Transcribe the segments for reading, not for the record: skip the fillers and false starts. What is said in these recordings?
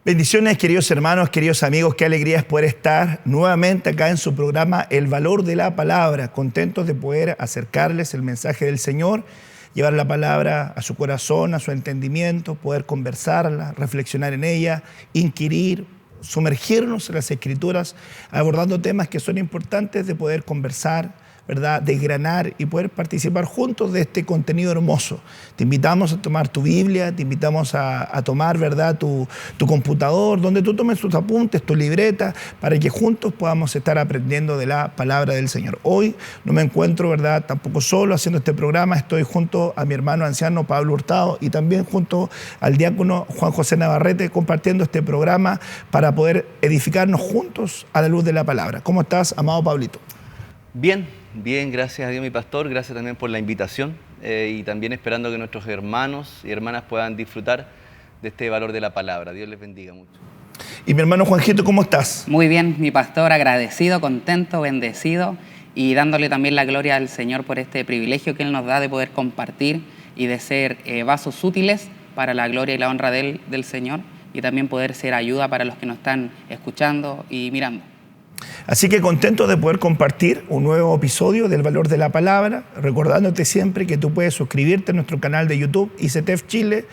Bendiciones, queridos hermanos, queridos amigos, qué alegría es poder estar nuevamente acá en su programa El Valor de la Palabra, contentos de poder acercarles el mensaje del Señor, llevar la palabra a su corazón, a su entendimiento, poder conversarla, reflexionar en ella, inquirir, sumergirnos en las Escrituras, abordando temas que son importantes de poder conversar, ¿verdad? Desgranar y poder participar juntos de este contenido hermoso. Te invitamos a tomar tu Biblia, te invitamos a tomar, ¿verdad? Tu computador, donde tú tomes tus apuntes, tu libreta, para que juntos podamos estar aprendiendo de la palabra del Señor. Hoy no me encuentro, ¿verdad?, tampoco solo haciendo este programa, estoy junto a mi hermano anciano Pablo Hurtado y también junto al diácono Juan José Navarrete compartiendo este programa para poder edificarnos juntos a la luz de la palabra. ¿Cómo estás, amado Pablito? Bien, gracias a Dios, mi pastor. Gracias también por la invitación y también esperando que nuestros hermanos y hermanas puedan disfrutar de este valor de la palabra. Dios les bendiga mucho. Y mi hermano Juanjito, ¿cómo estás? Muy bien, mi pastor, agradecido, contento, bendecido y dándole también la gloria al Señor por este privilegio que Él nos da de poder compartir y de ser vasos útiles para la gloria y la honra del Señor y también poder ser ayuda para los que nos están escuchando y mirando. Así que contento de poder compartir un nuevo episodio del Valor de la Palabra, recordándote siempre que tú puedes suscribirte a nuestro canal de YouTube, ICETEF Chile,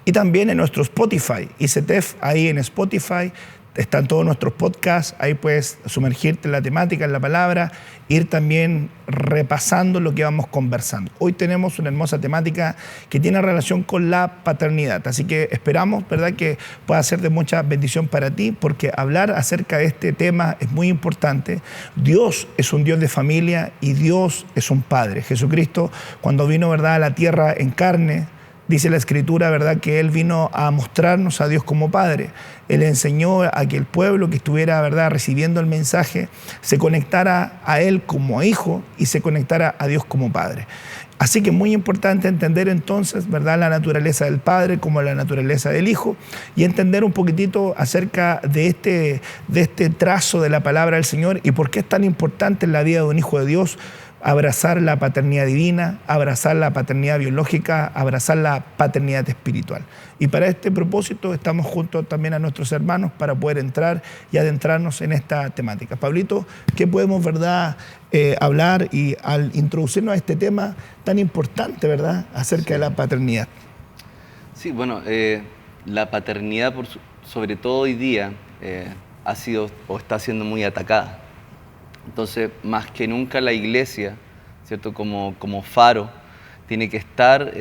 y también en nuestro Spotify, ICETEF, ahí en Spotify están todos nuestros podcasts, ahí puedes sumergirte en la temática, en la palabra, ir también repasando lo que vamos conversando. Hoy tenemos una hermosa temática que tiene relación con la paternidad, así que esperamos, ¿verdad?, que pueda ser de mucha bendición para ti, porque hablar acerca de este tema es muy importante. Dios es un Dios de familia y Dios es un Padre. Jesucristo, cuando vino, ¿verdad?, a la tierra en carne, dice la Escritura, ¿verdad?, que Él vino a mostrarnos a Dios como Padre. Él enseñó a que el pueblo que estuviera, ¿verdad?, recibiendo el mensaje se conectara a Él como hijo y se conectara a Dios como Padre. Así que es muy importante entender entonces, ¿verdad?, la naturaleza del Padre como la naturaleza del Hijo y entender un poquitito acerca de este trazo de la palabra del Señor y por qué es tan importante en la vida de un hijo de Dios abrazar la paternidad divina, abrazar la paternidad biológica, abrazar la paternidad espiritual. Y para este propósito estamos juntos también a nuestros hermanos para poder entrar y adentrarnos en esta temática. Pablito, ¿qué podemos, verdad, hablar y al introducirnos a este tema tan importante, verdad, acerca de la paternidad? Sí, bueno, la paternidad, sobre todo hoy día, ha sido o está siendo muy atacada. Entonces, más que nunca la iglesia, ¿cierto?, como faro, tiene que estar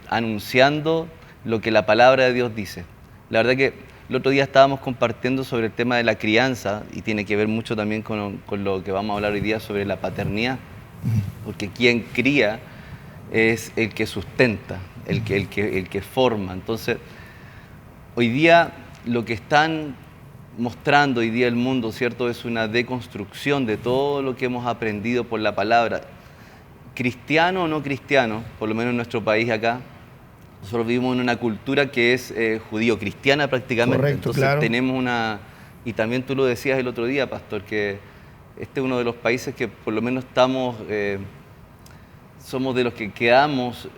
anunciando lo que la palabra de Dios dice. La verdad que el otro día estábamos compartiendo sobre el tema de la crianza y tiene que ver mucho también con lo que vamos a hablar hoy día sobre la paternidad, porque quien cría es el que sustenta, el que forma. Entonces, hoy día lo que están mostrando hoy día el mundo, ¿cierto?, es una deconstrucción de todo lo que hemos aprendido por la palabra. Cristiano o no cristiano, por lo menos en nuestro país acá, nosotros vivimos en una cultura que es judío-cristiana prácticamente. Correcto, entonces claro. tenemos y también tú lo decías el otro día, pastor, que este es uno de los países que por lo menos somos de los que quedamos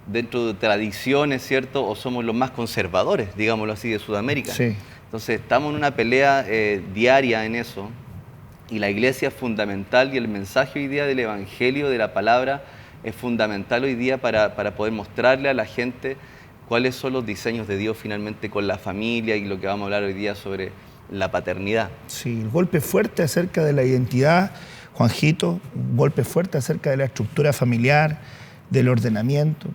dentro de tradiciones, ¿cierto?, o somos los más conservadores, digámoslo así, de Sudamérica. Sí. Entonces estamos en una pelea diaria en eso y la iglesia es fundamental y el mensaje hoy día del evangelio, de la palabra, es fundamental hoy día para poder mostrarle a la gente cuáles son los diseños de Dios finalmente con la familia y lo que vamos a hablar hoy día sobre la paternidad. Sí, el golpe fuerte acerca de la identidad, Juanjito, un golpe fuerte acerca de la estructura familiar, del ordenamiento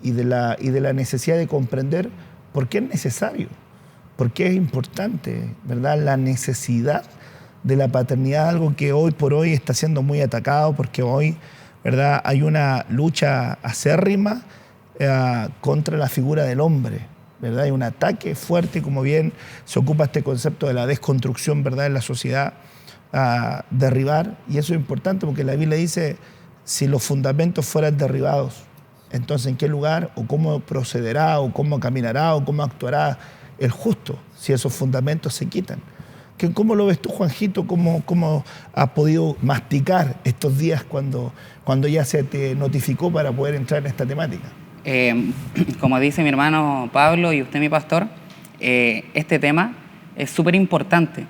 y de la necesidad de comprender por qué es necesario. Porque es importante, ¿verdad?, la necesidad de la paternidad, algo que hoy por hoy está siendo muy atacado, porque hoy, ¿verdad?, hay una lucha acérrima contra la figura del hombre, ¿verdad? Hay un ataque fuerte, como bien se ocupa este concepto de la desconstrucción, ¿verdad?, en la sociedad, a derribar, y eso es importante porque la Biblia dice, si los fundamentos fueran derribados, entonces ¿en qué lugar, o cómo procederá, o cómo caminará, o cómo actuará el justo, si esos fundamentos se quitan? ¿Cómo lo ves tú, Juanjito? ¿Cómo has podido masticar estos días cuando ya se te notificó para poder entrar en esta temática? Como dice mi hermano Pablo y usted, mi pastor, este tema es súper importante,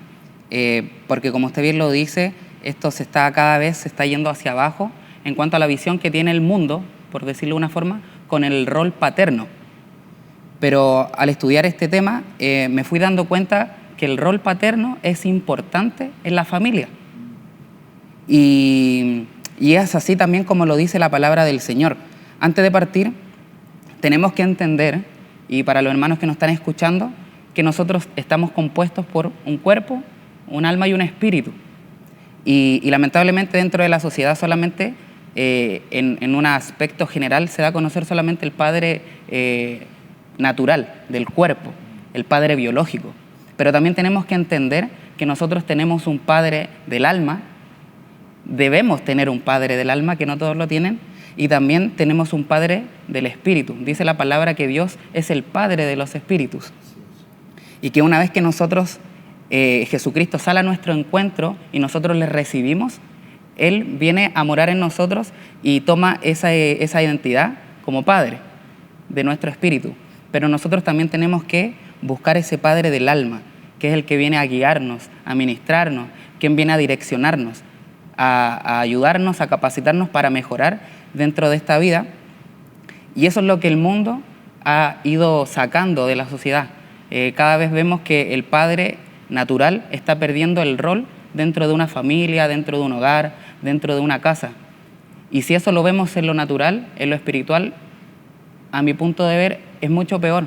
porque como usted bien lo dice, esto cada vez se está yendo hacia abajo en cuanto a la visión que tiene el mundo, por decirlo de una forma, con el rol paterno. Pero al estudiar este tema me fui dando cuenta que el rol paterno es importante en la familia. Y es así también como lo dice la palabra del Señor. Antes de partir, tenemos que entender, y para los hermanos que nos están escuchando, que nosotros estamos compuestos por un cuerpo, un alma y un espíritu. Y lamentablemente dentro de la sociedad solamente, en un aspecto general, se da a conocer solamente el padre natural del cuerpo, el padre biológico. Pero también tenemos que entender que nosotros tenemos un padre del alma, debemos tener un padre del alma, que no todos lo tienen, y también tenemos un padre del espíritu. Dice la palabra que Dios es el padre de los espíritus. Y que una vez que nosotros, Jesucristo sale a nuestro encuentro y nosotros le recibimos, Él viene a morar en nosotros y toma esa identidad como padre de nuestro espíritu. Pero nosotros también tenemos que buscar ese padre del alma, que es el que viene a guiarnos, a ministrarnos, quien viene a direccionarnos, a ayudarnos, a capacitarnos para mejorar dentro de esta vida. Y eso es lo que el mundo ha ido sacando de la sociedad. Cada vez vemos que el padre natural está perdiendo el rol dentro de una familia, dentro de un hogar, dentro de una casa. Y si eso lo vemos en lo natural, en lo espiritual, a mi punto de ver, es mucho peor.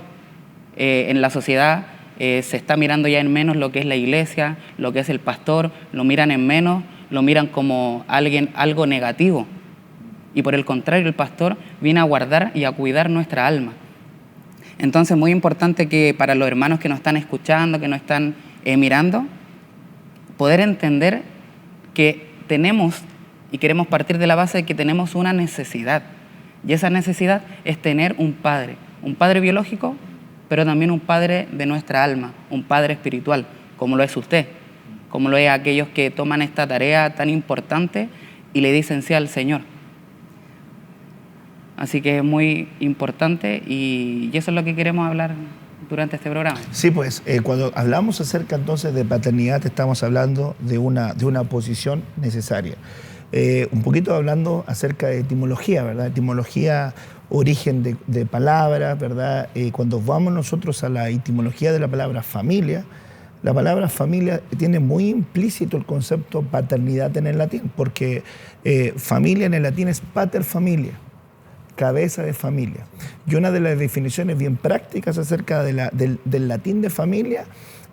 En la sociedad se está mirando ya en menos lo que es la iglesia, lo que es el pastor, lo miran en menos, lo miran como algo negativo. Y por el contrario, el pastor viene a guardar y a cuidar nuestra alma. Entonces, muy importante que para los hermanos que nos están escuchando, que nos están mirando, poder entender que tenemos, y queremos partir de la base de que tenemos una necesidad. Y esa necesidad es tener un padre biológico, pero también un padre de nuestra alma, un padre espiritual, como lo es usted, como lo es aquellos que toman esta tarea tan importante y le dicen sí al Señor. Así que es muy importante y eso es lo que queremos hablar durante este programa. Sí, pues cuando hablamos acerca entonces de paternidad, estamos hablando de una posición necesaria. Un poquito hablando acerca de etimología, ¿verdad? Etimología, origen de palabras, ¿verdad? Cuando vamos nosotros a la etimología de la palabra familia tiene muy implícito el concepto paternidad en el latín, porque familia en el latín es pater familia, cabeza de familia. Y una de las definiciones bien prácticas acerca del latín de familia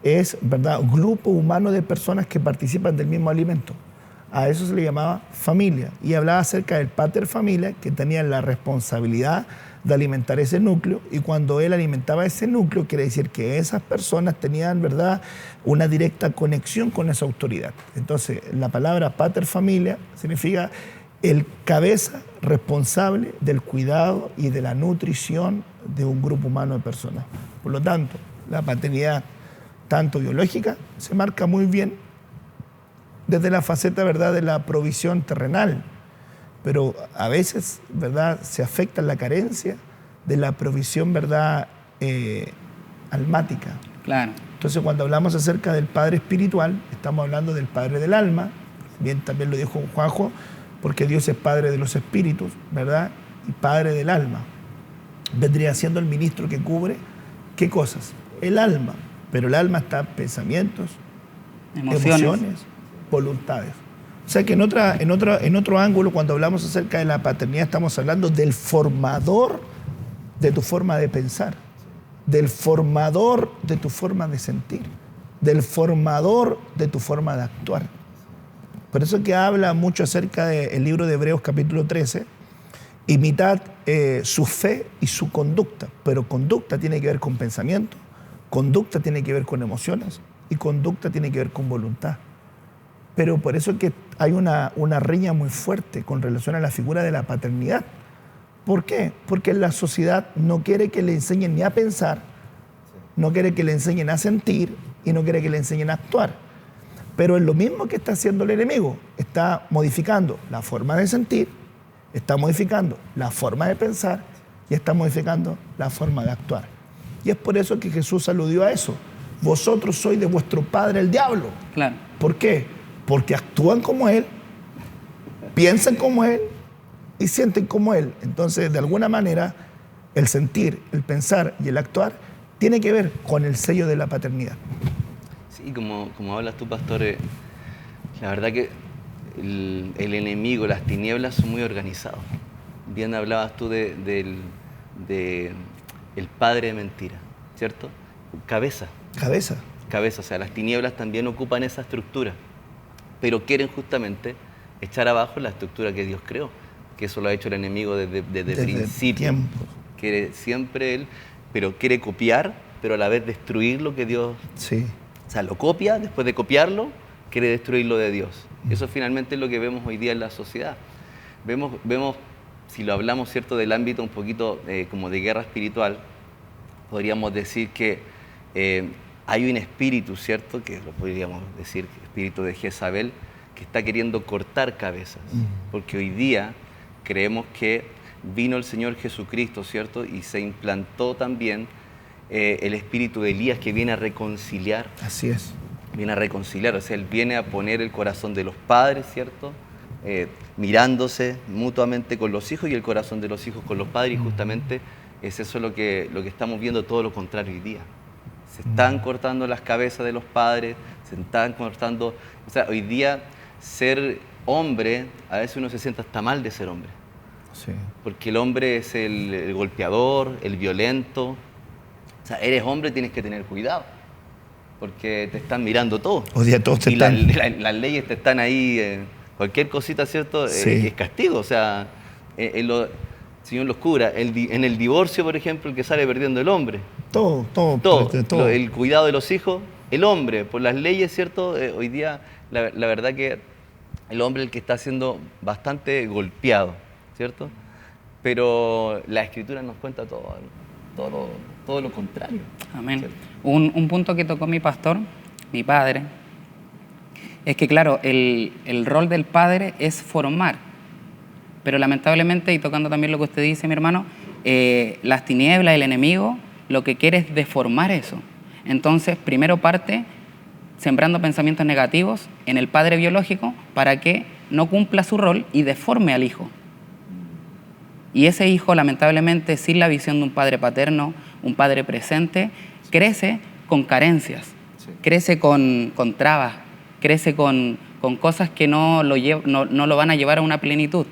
es, ¿verdad?, un grupo humano de personas que participan del mismo alimento. A eso se le llamaba familia. Y hablaba acerca del pater familia, que tenía la responsabilidad de alimentar ese núcleo. Y cuando él alimentaba ese núcleo, quiere decir que esas personas tenían, ¿verdad?, una directa conexión con esa autoridad. Entonces, la palabra pater familia significa el cabeza responsable del cuidado y de la nutrición de un grupo humano de personas. Por lo tanto, la paternidad, tanto biológica, se marca muy bien desde la faceta, ¿verdad?, de la provisión terrenal, pero a veces, ¿verdad?, se afecta la carencia de la provisión, ¿verdad?, almática. Claro. Entonces, cuando hablamos acerca del Padre espiritual, estamos hablando del Padre del alma, bien también lo dijo Juanjo, porque Dios es Padre de los espíritus, ¿verdad?, y Padre del alma. Vendría siendo el ministro que cubre, ¿qué cosas? El alma, pero el alma está pensamientos, emociones, voluntades. O sea que en otro ángulo, cuando hablamos acerca de la paternidad, estamos hablando del formador de tu forma de pensar, del formador de tu forma de sentir, del formador de tu forma de actuar. Por eso que habla mucho acerca del libro de Hebreos capítulo 13, imitad su fe y su conducta, pero conducta tiene que ver con pensamiento, conducta tiene que ver con emociones y conducta tiene que ver con voluntad. Pero por eso es que hay una riña muy fuerte con relación a la figura de la paternidad. ¿Por qué? Porque la sociedad no quiere que le enseñen ni a pensar, no quiere que le enseñen a sentir y no quiere que le enseñen a actuar. Pero es lo mismo que está haciendo el enemigo. Está modificando la forma de sentir, está modificando la forma de pensar, y está modificando la forma de actuar. Y es por eso que Jesús aludió a eso. vosotros sois de vuestro padre el diablo. Claro. ¿Por qué? Porque actúan como él, piensan como él y sienten como él. Entonces, de alguna manera, el sentir, el pensar y el actuar tiene que ver con el sello de la paternidad. Sí, como hablas tú, pastor, la verdad que el enemigo, las tinieblas son muy organizados. Bien hablabas tú del padre de mentira, ¿cierto? Cabeza, o sea, las tinieblas también ocupan esa estructura, pero quieren justamente echar abajo la estructura que Dios creó, que eso lo ha hecho el enemigo desde principio. Quiere siempre él, pero quiere copiar, pero a la vez destruir lo que Dios... Sí. O sea, lo copia, después de copiarlo, quiere destruir lo de Dios. Eso finalmente es lo que vemos hoy día en la sociedad. Vemos si lo hablamos, ¿cierto?, del ámbito un poquito como de guerra espiritual, podríamos decir que hay un espíritu, ¿cierto?, que lo podríamos decir, espíritu de Jezabel, que está queriendo cortar cabezas. Porque hoy día creemos que vino el Señor Jesucristo, ¿cierto?, y se implantó también el espíritu de Elías, que viene a reconciliar. Así es. Viene a reconciliar, o sea, Él viene a poner el corazón de los padres, ¿cierto?, mirándose mutuamente con los hijos y el corazón de los hijos con los padres, y justamente es eso lo que estamos viendo, todo lo contrario hoy día. Se están cortando las cabezas de los padres, se están cortando... O sea, hoy día ser hombre, a veces uno se siente hasta mal de ser hombre. Sí. Porque el hombre es el golpeador, el violento. O sea, eres hombre, tienes que tener cuidado, porque te están mirando todo. Hoy día todos te y están... las leyes te están ahí, cualquier cosita, ¿cierto? Sí. Es castigo. O sea, Señor los cubra. En el divorcio, por ejemplo, el que sale perdiendo el hombre. Todo. El cuidado de los hijos, el hombre, por las leyes, ¿cierto? Hoy día, la verdad que el hombre es el que está siendo bastante golpeado, ¿cierto? Pero la Escritura nos cuenta todo lo contrario. Amén. ¿Cierto? Un punto que tocó mi pastor, mi padre, es que, claro, el rol del padre es formar, pero lamentablemente, y tocando también lo que usted dice, mi hermano, las tinieblas, el enemigo, lo que quiere es deformar eso. Entonces, primero parte sembrando pensamientos negativos en el padre biológico para que no cumpla su rol y deforme al hijo. Y ese hijo, lamentablemente, sin la visión de un padre paterno, un padre presente, crece con carencias, crece con trabas, crece con cosas que no lo van a llevar a una plenitud.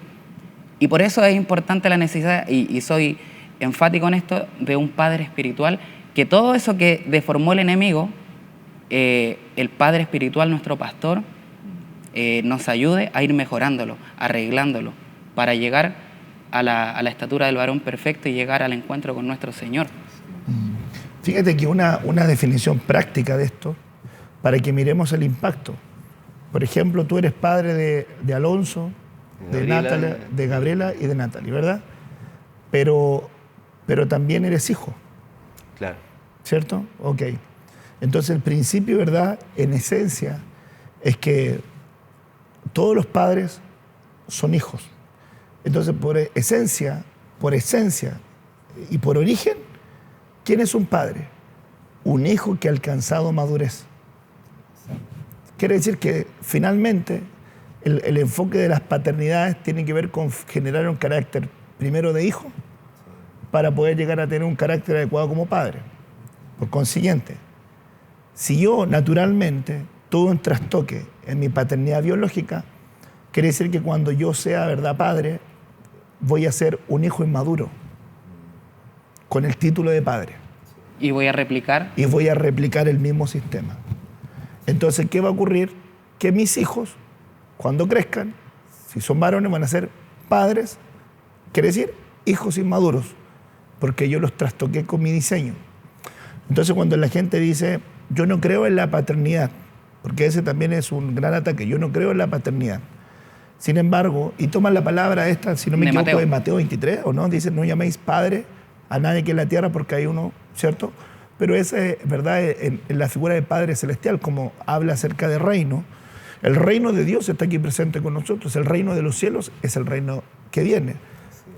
Y por eso es importante la necesidad, y soy enfático en esto, de un padre espiritual, que todo eso que deformó el enemigo, el padre espiritual, nuestro pastor, nos ayude a ir mejorándolo, arreglándolo, para llegar a la estatura del varón perfecto y llegar al encuentro con nuestro Señor. Fíjate que una definición práctica de esto, para que miremos el impacto. Por ejemplo, tú eres padre de Alonso, de Gabriela y de Natalie, ¿verdad? Pero también eres hijo. Claro. ¿Cierto? Ok. Entonces el principio, ¿verdad?, en esencia, es que todos los padres son hijos. Entonces, por esencia y por origen, ¿quién es un padre? Un hijo que ha alcanzado madurez. Quiere decir que finalmente el enfoque de las paternidades tiene que ver con generar un carácter primero de hijo para poder llegar a tener un carácter adecuado como padre. Por consiguiente, si yo naturalmente tuve un trastoque en mi paternidad biológica, quiere decir que cuando yo sea, ¿verdad?, padre, voy a ser un hijo inmaduro con el título de padre. Y voy a replicar. Y voy a replicar el mismo sistema. Entonces, ¿qué va a ocurrir? Que mis hijos, cuando crezcan, si son varones, van a ser padres, quiere decir hijos inmaduros, porque yo los trastoqué con mi diseño. Entonces, cuando la gente dice, yo no creo en la paternidad, porque ese también es un gran ataque, yo no creo en la paternidad. Sin embargo, y toman la palabra esta, si no me equivoco, de Mateo 23, ¿o no? Dice, no llaméis padre a nadie que en la tierra porque hay uno, ¿cierto? Pero ese, ¿verdad?, en la figura de Padre Celestial, como habla acerca del reino, el reino de Dios está aquí presente con nosotros, el reino de los cielos es el reino que viene,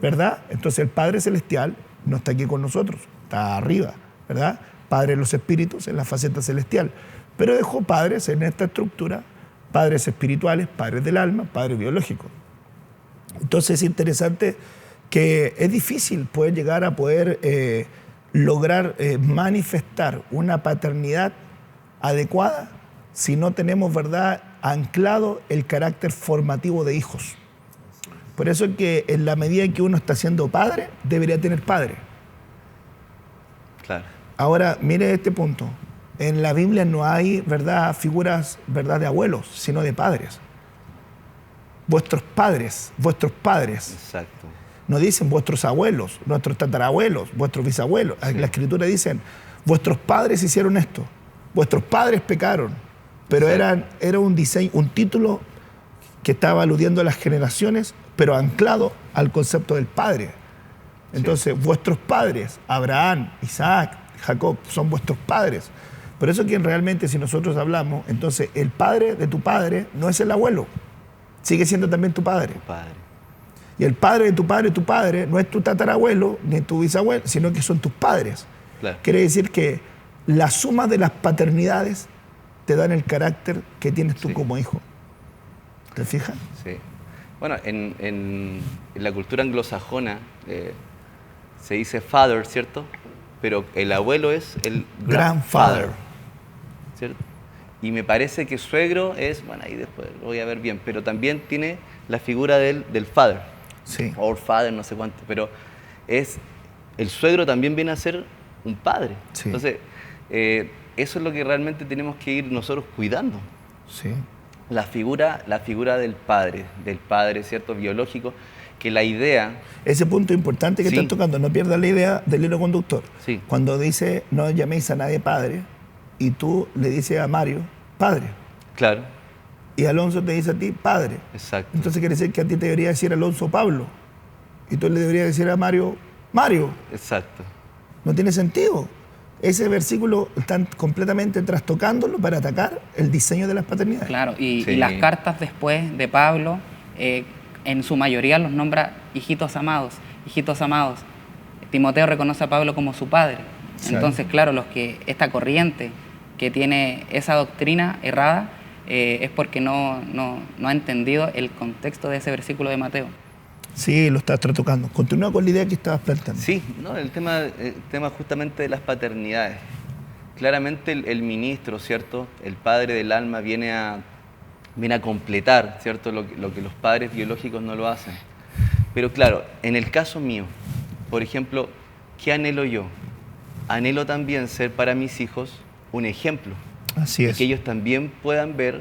¿verdad? Entonces el Padre Celestial no está aquí con nosotros, está arriba, ¿verdad? Padre de los espíritus en la faceta celestial, pero dejó padres en esta estructura, padres espirituales, padres del alma, padres biológicos. Entonces es interesante que es difícil poder llegar a poder lograr manifestar una paternidad adecuada si no tenemos, ¿verdad?, anclado el carácter formativo de hijos. Por eso es que en la medida en que uno está siendo padre, debería tener padre. Claro. Ahora, mire este punto. En la Biblia no hay, ¿verdad?, figuras, ¿verdad?, de abuelos, sino de padres. Vuestros padres. Exacto. No dicen vuestros abuelos, nuestros tatarabuelos, vuestros bisabuelos. Sí. La Escritura dicen, vuestros padres hicieron esto, vuestros padres pecaron. Pero Exacto. era un diseño, un título que estaba aludiendo a las generaciones, pero anclado al concepto del padre. Entonces, vuestros padres, Abraham, Isaac, Jacob, son vuestros padres. Por eso que realmente si nosotros hablamos, entonces el padre de tu padre no es el abuelo, sigue siendo también tu padre. Tu padre. Y el padre de tu padre, no es tu tatarabuelo ni tu bisabuelo, sino que son tus padres. Claro. Quiere decir que la suma de las paternidades te dan el carácter que tienes tú Sí. como hijo. ¿Te fijas? Sí. Bueno, en la cultura anglosajona se dice father, ¿cierto? Pero el abuelo es el Grandfather. ¿cierto? Y me parece que suegro es, bueno, ahí después lo voy a ver bien, pero también tiene la figura del father, Sí. or father, no sé cuánto, pero el suegro también viene a ser un padre. Sí. Entonces, eso es lo que realmente tenemos que ir nosotros cuidando. Sí. La figura del padre, ¿cierto? Biológico, que la idea... Ese punto importante que Sí. estás tocando, no pierdas la idea del hilo conductor. Sí. Cuando dice, no llaméis a nadie padre, y tú le dices a Mario, padre, Claro, y Alonso te dice a ti, padre. exacto. Entonces quiere decir que a ti te debería decir Alonso Pablo, y tú le deberías decir a Mario, Mario. Exacto. No tiene sentido. Ese versículo están completamente trastocándolo para atacar el diseño de las paternidades. Claro, y Sí. las cartas después de Pablo, en su mayoría los nombra hijitos amados, hijitos amados. Timoteo reconoce a Pablo como su padre. Sí. Entonces, claro, esta corriente que tiene esa doctrina errada es porque no ha entendido el contexto de ese versículo de Mateo. Sí, lo estás trastocando. Continúa con la idea que estabas planteando. Sí, no, el tema justamente de las paternidades. Claramente el ministro, ¿cierto? El padre del alma viene a completar, ¿cierto? Lo que los padres biológicos no lo hacen. Pero claro, en el caso mío, por ejemplo, ¿qué anhelo yo? Anhelo también ser para mis hijos un ejemplo. Así Y es. que ellos también puedan ver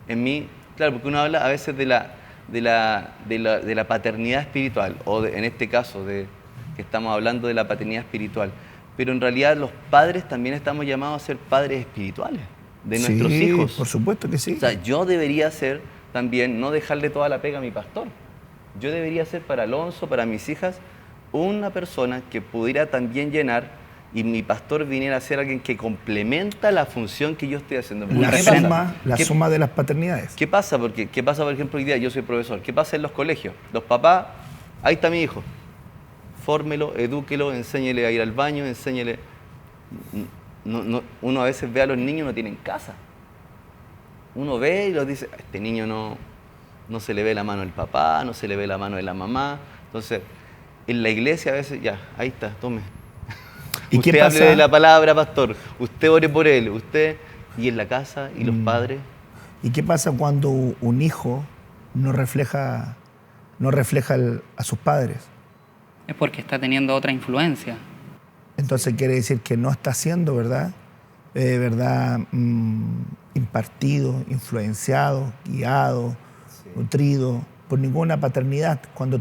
en mí, claro, porque uno habla a veces de la paternidad espiritual, o en este caso, que estamos hablando de la paternidad espiritual, pero en realidad los padres también estamos llamados a ser padres espirituales de nuestros Sí, hijos. por supuesto que sí. O sea, yo debería ser también, no dejarle toda la pega a mi pastor. Yo debería ser para Alonso, para mis hijas, una persona que pudiera también llenar, y mi pastor viniera a ser alguien que complementa la función que yo estoy haciendo. La ¿Qué suma, pasa? la ¿Qué- suma de las paternidades. ¿Qué pasa? Porque, ¿qué pasa, por ejemplo, hoy día? Yo soy profesor. ¿Qué pasa en los colegios? Los papás, ahí está mi hijo. Fórmelo, edúquelo, enséñele a ir al baño, enséñele... Uno a veces ve a los niños, no tienen casa. Uno ve y los dice, a este niño no se le ve la mano del papá, no se le ve la mano de la mamá. Entonces, en la iglesia a veces, ya, ahí está, tome. ¿Y Usted qué hable pasa? de la palabra, pastor. Usted ore por él. Usted, y en la casa, y los padres... ¿Y qué pasa cuando un hijo no refleja a sus padres? Es porque está teniendo otra influencia. Entonces quiere decir que no está siendo, ¿verdad? Impartido, influenciado, guiado, nutrido por ninguna paternidad. Cuando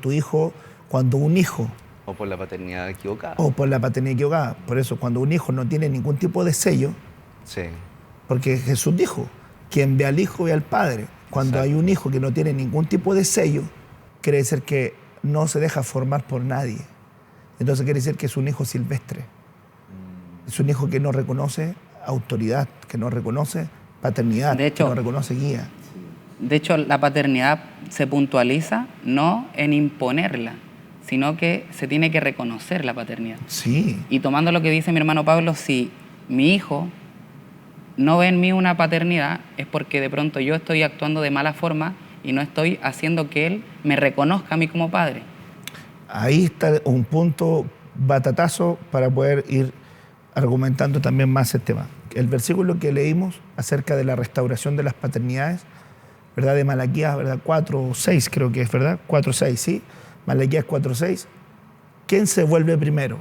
un hijo, O por la paternidad equivocada. o por la paternidad equivocada, por eso cuando un hijo no tiene ningún tipo de sello, Sí. porque Jesús dijo, quien ve al hijo ve al padre. Cuando Exacto. hay un hijo que no tiene ningún tipo de sello, quiere decir que no se deja formar por nadie. Entonces quiere decir que es un hijo silvestre. Es un hijo que no reconoce autoridad, que no reconoce paternidad, De hecho, que no reconoce guía. De hecho, la paternidad se puntualiza no en imponerla, sino que se tiene que reconocer la paternidad. Sí, Y tomando lo que dice mi hermano Pablo, si mi hijo no ve en mí una paternidad, es porque de pronto yo estoy actuando de mala forma y no estoy haciendo que él me reconozca a mí como padre. Ahí está un punto batatazo para poder ir argumentando también más el tema. El versículo que leímos acerca de la restauración de las paternidades, ¿verdad? De Malaquías, ¿verdad? 4:6 creo que es, ¿verdad? 4:6, ¿sí? Malaquías 4:6. ¿Quién se vuelve primero?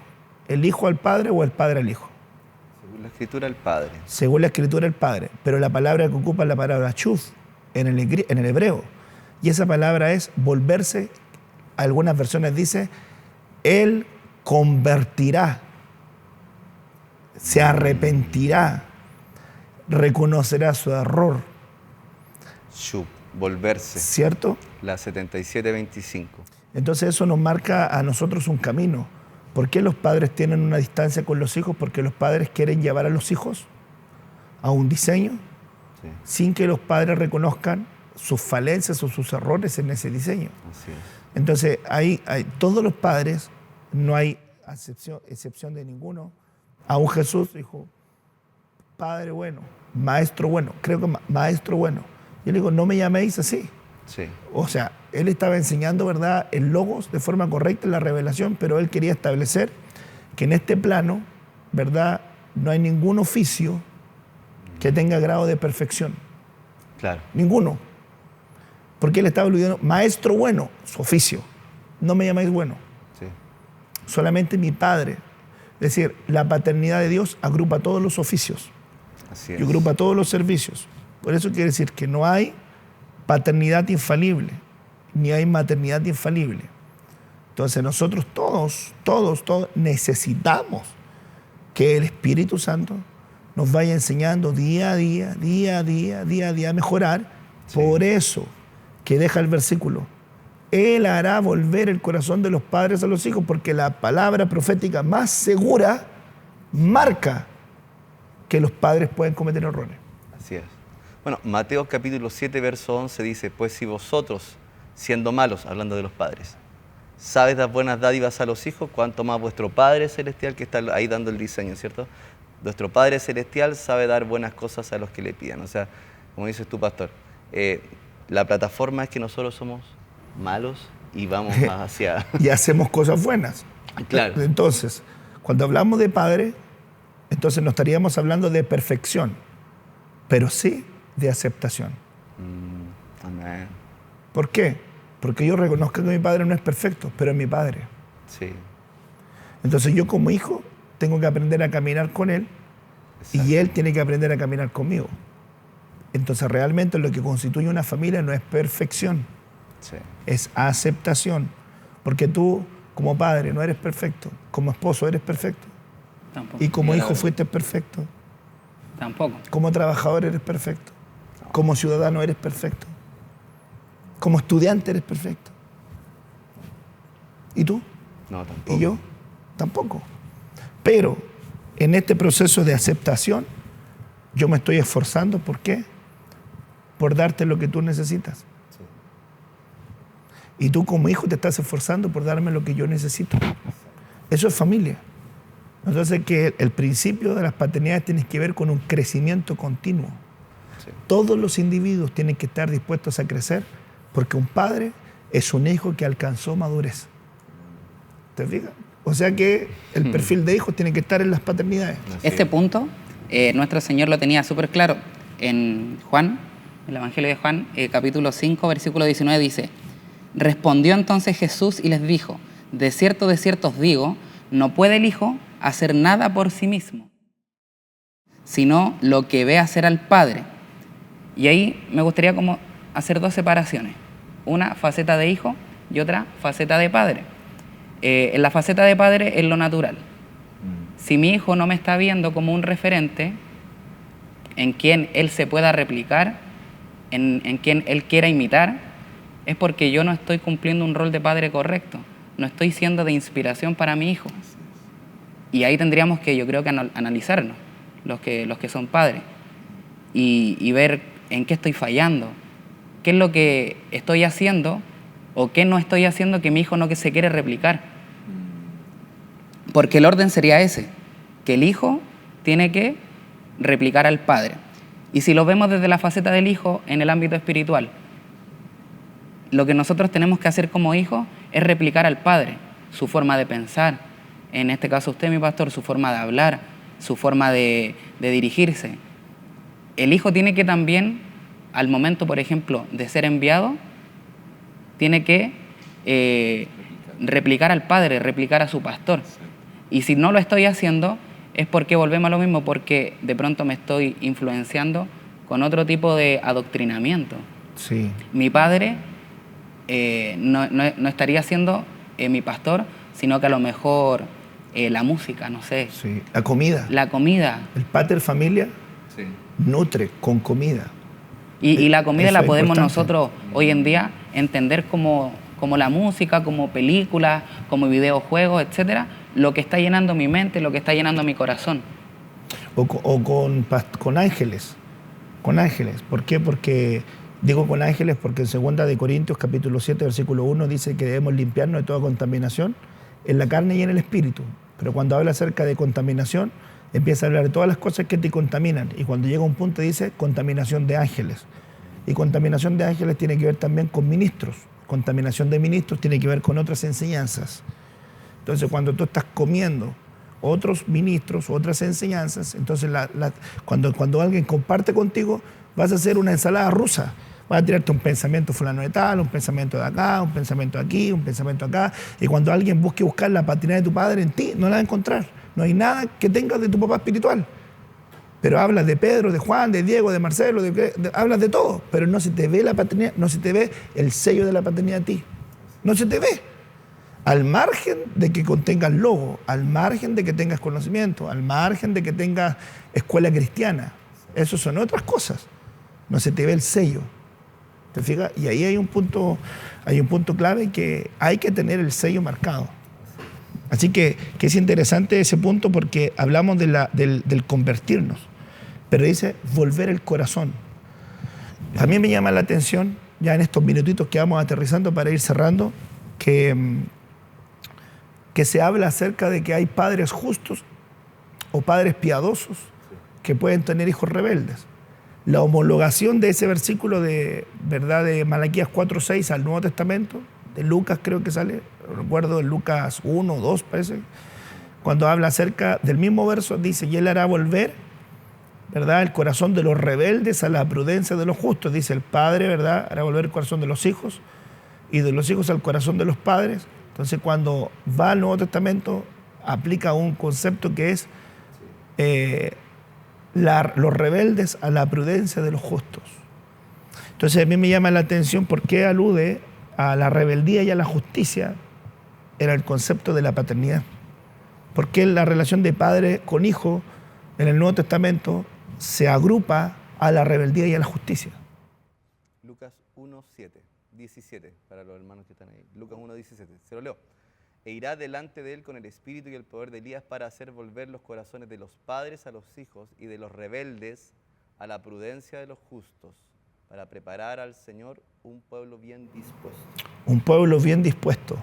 ¿El hijo al padre o el padre al hijo? Según la Escritura, el Padre. Según la Escritura, el padre. Pero la palabra que ocupa es la palabra chuf en el hebreo. Y esa palabra es volverse, algunas versiones dice, él convertirá, se arrepentirá, reconocerá su error. Shub, volverse. ¿Cierto? La 77:25. Entonces eso nos marca a nosotros un camino. ¿Por qué los padres tienen una distancia con los hijos? Porque los padres quieren llevar a los hijos a un diseño Sí, sin que los padres reconozcan sus falencias o sus errores en ese diseño. así es. Entonces, todos los padres, no hay excepción de ninguno. Aún Jesús dijo, Padre bueno, Maestro bueno, creo que Maestro bueno. Yo le digo, no me llaméis así. Sí, O sea, él estaba enseñando, ¿verdad?, el logos de forma correcta en la revelación, pero él quería establecer que en este plano, ¿verdad?, no hay ningún oficio que tenga grado de perfección. claro. Ninguno. Porque él estaba olvidando, maestro bueno, su oficio. No me llamáis bueno. Sí, Solamente mi Padre. Es decir, la paternidad de Dios agrupa todos los oficios así y es. agrupa todos los servicios. Por eso quiere decir que no hay paternidad infalible, ni hay maternidad infalible. Entonces nosotros todos necesitamos que el Espíritu Santo nos vaya enseñando día a día a mejorar. Sí. Por eso que deja el versículo, Él hará volver el corazón de los padres a los hijos, porque la palabra profética más segura marca que los padres pueden cometer errores. Así es. Bueno, Mateo capítulo 7, verso 11 dice, pues si vosotros, siendo malos, hablando de los padres, sabes dar buenas dádivas a los hijos, cuanto más vuestro Padre Celestial, que está ahí dando el diseño, ¿cierto? Nuestro Padre Celestial sabe dar buenas cosas a los que le pidan. O sea, como dices tú, pastor, la plataforma es que nosotros somos malos y vamos hacia... Y hacemos cosas buenas. Claro. Entonces, cuando hablamos de padre, entonces no estaríamos hablando de perfección, pero sí de aceptación. Amén. ¿Por qué? Porque yo reconozco que mi padre no es perfecto, pero es mi padre. Sí. Entonces yo como hijo tengo que aprender a caminar con él y él tiene que aprender a caminar conmigo. Entonces realmente lo que constituye una familia no es perfección, Sí. es aceptación. Porque tú como padre no eres perfecto, como esposo eres perfecto Tampoco. y como hijo Claro. fuiste perfecto, Tampoco. como trabajador eres perfecto, como ciudadano eres perfecto, como estudiante eres perfecto. ¿Y tú? No, tampoco. ¿Y yo? Tampoco. Pero en este proceso de aceptación, yo me estoy esforzando. ¿Por qué? Por darte lo que tú necesitas. Sí. Y tú como hijo te estás esforzando por darme lo que yo necesito. Eso es familia. Entonces que el principio de las paternidades tiene que ver con un crecimiento continuo. Sí. Todos los individuos tienen que estar dispuestos a crecer porque un padre es un hijo que alcanzó madurez. ¿Te fijas? O sea que el perfil de hijos tiene que estar en las paternidades. Así Este es. punto, nuestro Señor lo tenía súper claro. En Juan, el Evangelio de Juan, capítulo 5, versículo 19 dice, respondió entonces Jesús y les dijo, de cierto os digo, no puede el Hijo hacer nada por sí mismo, sino lo que ve hacer al Padre. Y ahí me gustaría como hacer dos separaciones, una faceta de hijo y otra faceta de padre. En la faceta de padre es lo natural. Si mi hijo no me está viendo como un referente en quien él se pueda replicar, en quien él quiera imitar, es porque yo no estoy cumpliendo un rol de padre correcto, no estoy siendo de inspiración para mi hijo. Y ahí tendríamos que, yo creo que analizarnos, los que son padres, y ver en qué estoy fallando, qué es lo que estoy haciendo o qué no estoy haciendo que mi hijo no que se quiere replicar. Porque el orden sería ese, que el hijo tiene que replicar al Padre. Y si lo vemos desde la faceta del Hijo en el ámbito espiritual, lo que nosotros tenemos que hacer como hijos es replicar al Padre, su forma de pensar, en este caso usted, mi pastor, su forma de hablar, su forma de dirigirse. El hijo tiene que también, al momento, por ejemplo, de ser enviado, tiene que replicar al Padre, replicar a su pastor. Y si no lo estoy haciendo, es porque volvemos a lo mismo, porque de pronto me estoy influenciando con otro tipo de adoctrinamiento. Sí. Mi padre no estaría siendo mi pastor, sino que a lo mejor la música, no sé. Sí. La comida. La comida. El pater familia Sí. nutre con comida. Y la comida Eso la es podemos importante. nosotros hoy en día entender como la música, como películas, como videojuegos, etcétera, lo que está llenando mi mente, lo que está llenando mi corazón. O con ángeles. Con ángeles. ¿Por qué? Porque digo con ángeles porque en 2 de Corintios capítulo 7 versículo 1 dice que debemos limpiarnos de toda contaminación en la carne y en el espíritu. Pero cuando habla acerca de contaminación, empieza a hablar de todas las cosas que te contaminan. Y cuando llega a un punto dice contaminación de ángeles. Y contaminación de ángeles tiene que ver también con ministros. Contaminación de ministros tiene que ver con otras enseñanzas. Entonces, cuando tú estás comiendo otros ministros, otras enseñanzas, entonces cuando alguien comparte contigo, vas a hacer una ensalada rusa. Vas a tirarte un pensamiento fulano de tal, un pensamiento de acá, un pensamiento aquí, un pensamiento acá. Y cuando alguien buscar la paternidad de tu padre en ti, no la va a encontrar. No hay nada que tengas de tu papá espiritual. Pero hablas de Pedro, de Juan, de Diego, de Marcelo, hablas de todo, pero no se te ve la paternidad, no se te ve el sello de la paternidad a ti. No se te ve. Al margen de que contengas logo, al margen de que tengas conocimiento, al margen de que tengas escuela cristiana. Eso son otras cosas. No se te ve el sello. ¿Te fijas? Y ahí hay un punto clave que hay que tener el sello marcado. Así que es interesante ese punto porque hablamos del convertirnos. Pero dice volver el corazón. A mí me llama la atención, ya en estos minutitos que vamos aterrizando para ir cerrando, que se habla acerca de que hay padres justos o padres piadosos que pueden tener hijos rebeldes. La homologación de ese versículo de Malaquías 4:6 al Nuevo Testamento, de Lucas creo que sale, recuerdo en Lucas 1 o 2 parece, cuando habla acerca del mismo verso, dice, y él hará volver, ¿verdad?, el corazón de los rebeldes a la prudencia de los justos. Dice el Padre, ¿verdad?, hará volver el corazón de los hijos y de los hijos al corazón de los padres. Entonces, cuando va al Nuevo Testamento, aplica un concepto que es los rebeldes a la prudencia de los justos. Entonces, a mí me llama la atención porque alude a la rebeldía y a la justicia en el concepto de la paternidad. Porque la relación de padre con hijo en el Nuevo Testamento se agrupa a la rebeldía y a la justicia. Lucas 1:17, para los hermanos que están ahí. Lucas 1:17, se lo leo. E irá delante de él con el espíritu y el poder de Elías para hacer volver los corazones de los padres a los hijos y de los rebeldes a la prudencia de los justos, para preparar al Señor un pueblo bien dispuesto. Un pueblo bien dispuesto.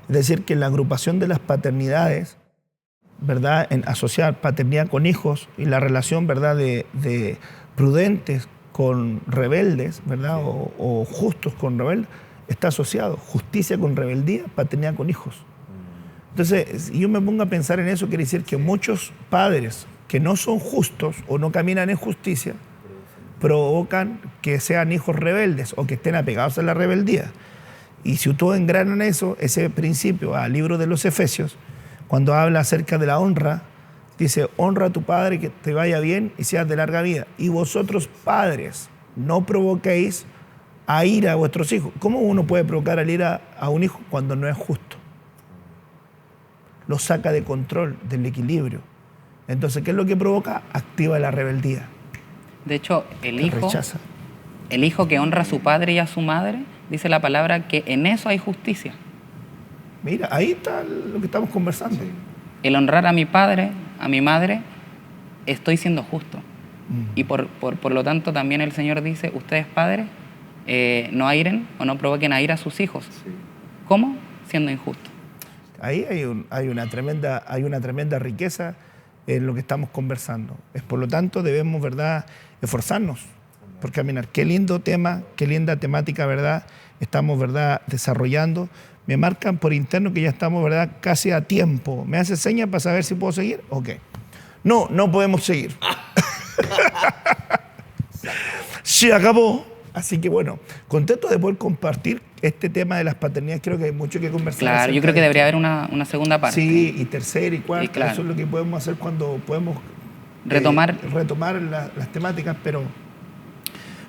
Es decir, que en la agrupación de las paternidades, ¿verdad?, en asociar paternidad con hijos y la relación, ¿verdad?, de prudentes con rebeldes, ¿verdad?, o justos con rebeldes, está asociado. Justicia con rebeldía, paternidad con hijos. Entonces, si yo me pongo a pensar en eso, quiere decir que muchos padres que no son justos o no caminan en justicia provocan que sean hijos rebeldes o que estén apegados a la rebeldía. Y si tú engranas eso, ese principio al libro de los Efesios, cuando habla acerca de la honra, dice, honra a tu padre, que te vaya bien y seas de larga vida. Y vosotros, padres, no provoquéis a ira a vuestros hijos. ¿Cómo uno puede provocar a ira a un hijo cuando no es justo? Lo saca de control, del equilibrio. Entonces, ¿qué es lo que provoca? Activa la rebeldía. De hecho, el Rechaza. hijo que honra a su padre y a su madre, dice la palabra que en eso hay justicia. Mira, ahí está lo que estamos conversando. Sí. El honrar a mi padre, a mi madre, estoy siendo justo. Y por lo tanto también el Señor dice, ustedes padres, no airen o no provoquen a ira a sus hijos. Sí. ¿Cómo? Siendo injustos. Ahí hay una tremenda riqueza en lo que estamos conversando. Por lo tanto, debemos, ¿verdad?, esforzarnos por caminar. Qué lindo tema, qué linda temática, ¿verdad?, estamos, ¿verdad?, desarrollando. Me marcan por interno que ya estamos, ¿verdad?, casi a tiempo. ¿Me hace señas para saber si puedo seguir? Ok. No, no podemos seguir. Se acabó. Así que bueno, contento de poder compartir este tema de las paternidades. Creo que hay mucho que conversar. Claro, yo creo que debería haber una segunda parte. Sí, y tercera y cuarta. Y claro, eso es lo que podemos hacer cuando podemos retomar las temáticas, pero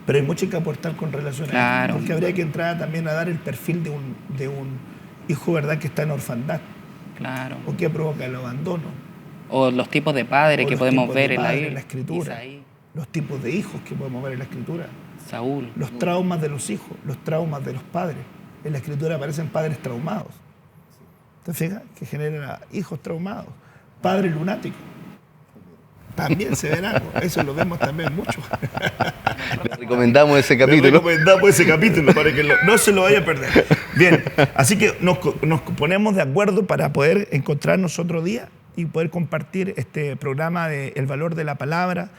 hay mucho que aportar con relación a claro, esto. Porque habría que entrar también a dar el perfil de un hijo, ¿verdad?, que está en orfandad. Claro. O que provoca el abandono. O los tipos de padres O que los podemos tipos de ver en padres en la Escritura. Isaí, Los tipos de hijos que podemos ver en la Escritura. Saúl. Los traumas de los hijos, los traumas de los padres. En la Escritura aparecen padres traumados. ¿Te fijas? Que generan a hijos traumados. Padres lunáticos. También se ven algo. Eso lo vemos también mucho. Le recomendamos ese capítulo. Le recomendamos ese capítulo para que no se lo vaya a perder. Bien, así que nos ponemos de acuerdo para poder encontrarnos otro día y poder compartir este programa de El Valor de la Palabra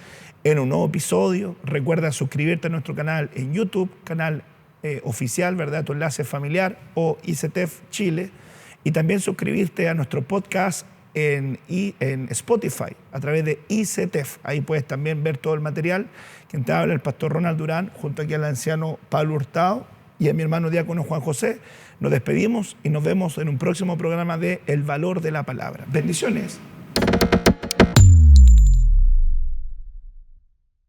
en un nuevo episodio. Recuerda suscribirte a nuestro canal en YouTube, canal oficial, ¿verdad?, Tu Enlace Familiar o ICETEF Chile, y también suscribirte a nuestro podcast en Spotify a través de ICETEF. Ahí puedes también ver todo el material. Quien te habla, el pastor Ronald Durán, junto aquí al anciano Pablo Hurtado y a mi hermano diácono Juan José. Nos despedimos y nos vemos en un próximo programa de El Valor de la Palabra. Bendiciones.